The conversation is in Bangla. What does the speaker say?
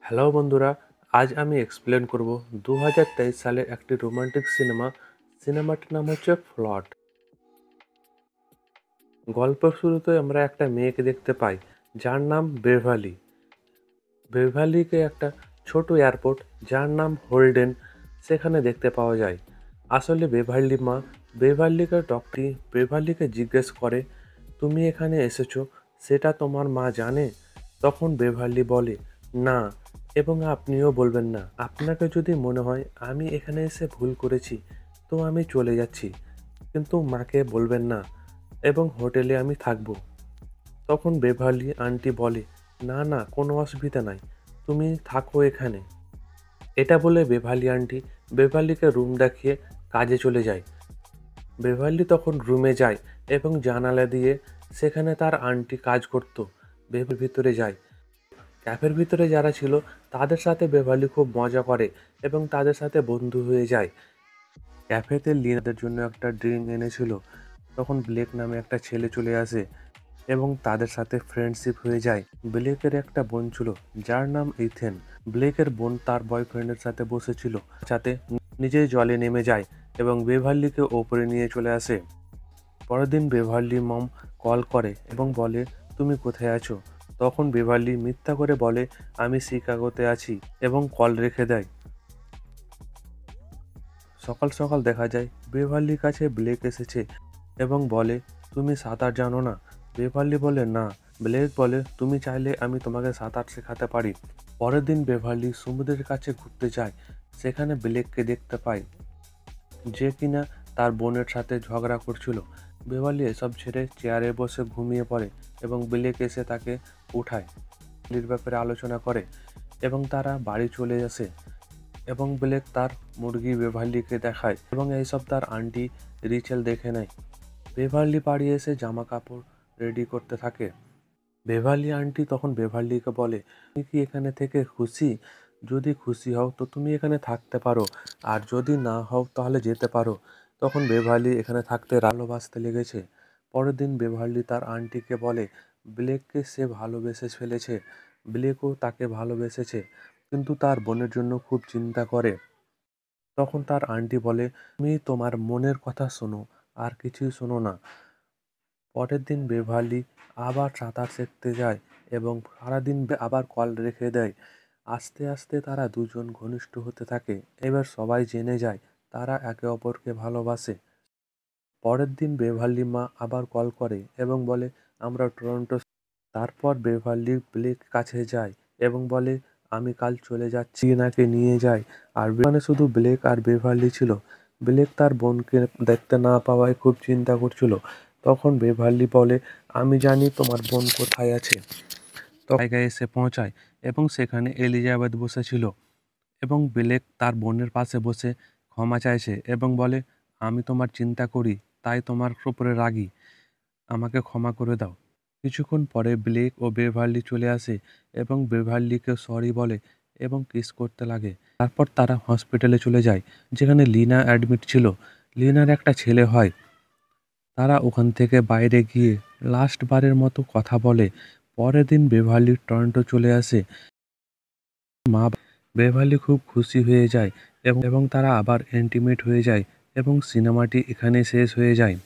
হ্যালো বন্ধুরা, আজ আমি এক্সপ্লেন করব 2023 সালের একটি রোমান্টিক সিনেমা। সিনেমাটির নাম হচ্ছে ফ্লট। গল্পের শুরুতে আমরা একটা মেয়েকে দেখতে পাই যার নাম বেভালি। বেভালিকে একটা ছোট এয়ারপোর্ট যার নাম হোল্ডেন সেখানে দেখতে পাওয়া যায়। আসলে বেভালির মা বেভালিকে বেভালিকে জিজ্ঞেস করে, তুমি এখানে এসেছো সেটা তোমার মা জানে? তখন বেভালি বলে, না, এবং আপনিও বলবেন না। আপনাকে যদি মনে হয় আমি এখানে এসে ভুল করেছি তো আমি চলে যাচ্ছি, কিন্তু মাকে বলবেন না এবং হোটেলে আমি থাকবো। তখন বেভালি আন্টি বলে, না না, কোনো অসুবিধা নাই, তুমি থাকো এখানে। এটা বলে বেভালি আন্টি বেভালিকে রুম দেখিয়ে কাজে চলে যায়। বেভালি তখন রুমে যায় এবং জানালা দিয়ে সেখানে তার আন্টি কাজ করতো। বেভালি ভিতরে যায়। ক্যাফের ভিতরে যারা ছিল তাদের সাথে বেভালি খুব মজা করে এবং তাদের সাথে বন্ধু হয়ে যায়। ক্যাফেতে লিনাদের জন্য একটা ড্রিঙ্ক এনেছিল। তখন ব্লেক নামে একটা ছেলে চলে আসে এবং তাদের সাথে ফ্রেন্ডশিপ হয়ে যায়। ব্লেকের একটা বোন ছিল যার নাম ইথেন। ব্লেকের বোন তার বয়ফ্রেন্ডের সাথে বসেছিল, সাথে নিজেই জলে নেমে যায় এবং বেভারলিকে ওপরে নিয়ে চলে আসে। পরের দিন বেভারলি মম কল করে এবং বলে, তুমি কোথায় আছো? তখন বেভারলি মিথ্যা করে বলে, আমি শিকাগোতে আছি, এবং কল রেখে দেয়। সকাল সকাল দেখা যায় বেভারলির কাছে ব্লেক এসেছে এবং বলে, তুমি সাঁতার জানো না? বেভারলি বলে, না। ব্লেক বলে, তুমি চাইলে আমি তোমাকে সাঁতার শেখাতে পারি। পরের দিন বেভারলি সমুদ্রের কাছে ঘুরতে যায়। সেখানে ব্লেককে দেখতে পায়, যে কিনা তার বোনের সাথে ঝগড়া করছিল। বেভারলি এসব ছেড়ে চেয়ারে বসে ঘুমিয়ে পড়ে এবং ব্লেক এসে তাকে উঠায়, বেভারলির ব্যাপারে আলোচনা করে এবং তারা বাড়ি চলে আসে এবং ব্লেক তার মুরগি বেভারলিকে দেখায় এবং এইসব তার আন্টি রিচেল দেখে নেয়। বেভারলি বাড়ি এসে জামা কাপড় রেডি করতে থাকে। বেভারলি আন্টি তখন বেভারলিকে বলে, তুমি কি এখানে থেকে খুশি? যদি খুশি হও তো তুমি এখানে থাকতে পারো, আর যদি না হও তাহলে যেতে পারো। তখন বেভারলি এখানে থাকতে ভালোবাসতে লেগেছে। পরের দিন বেভারলি তার আন্টিকে বলে, ব্লেককে সে ভালোবেসে ফেলেছে। ব্লেকও তাকে ভালোবেসেছে, কিন্তু তার বোনের জন্য খুব চিন্তা করে। তখন তার আন্টি বলে, তুমি তোমার মনের কথা শোনো, আর কিছুই শোনো না। পরের দিন বেভারলি আবার সাঁতার শিখতে যায় এবং সারাদিন আবার কল রেখে দেয়। আস্তে আস্তে তারা দুজন ঘনিষ্ঠ হতে থাকে। এবার সবাই জেনে যায় তারা একে অপরকে ভালোবাসে। পরের দিন বেভারলি মা আবার কল করে এবং বলে, আমরা টরন্টো। তারপর বেভারলি ব্লেক কাছে যায় এবং বলে, আমি কাল চলে যাচ্ছি, নাকে নিয়ে যায়। আর মানে শুধু ব্লেক আর বেভারলি ছিল। ব্লেক তার বোনকে দেখতে না পাওয়ায় খুব চিন্তা করছিল। তখন বেভারলি বলে, আমি জানি তোমার বোন কোথায় আছে। তো জায়গায় এসে পৌঁছায় এবং সেখানে এলিজাবেথ বসেছিল এবং ব্লেক তার বোনের পাশে বসে ক্ষমা চাইছে এবং বলে, আমি তোমার চিন্তা করি তাই তোমার উপরে রাগী, আমাকে ক্ষমা করে দাও। কিছুক্ষণ পরে ব্লেক ও বেভারলি চলে আসে এবং বেভারলিকে সরি বলে এবং কিস করতে লাগে। তারপর তারা হসপিটালে চলে যায়, যেখানে লিনা অ্যাডমিট ছিল। লিনার একটা ছেলে হয়। তারা ওখান থেকে বাইরে গিয়ে লাস্ট বারের মতো কথা বলে। পরের দিন বেভারলি টরন্টো চলে আসে। মা বেভারলি খুব খুশি হয়ে যায় এবং তারা আবার ইন্টিমেট হয়ে যায় এবং সিনেমাটি এখানে শেষ হয়ে যায়।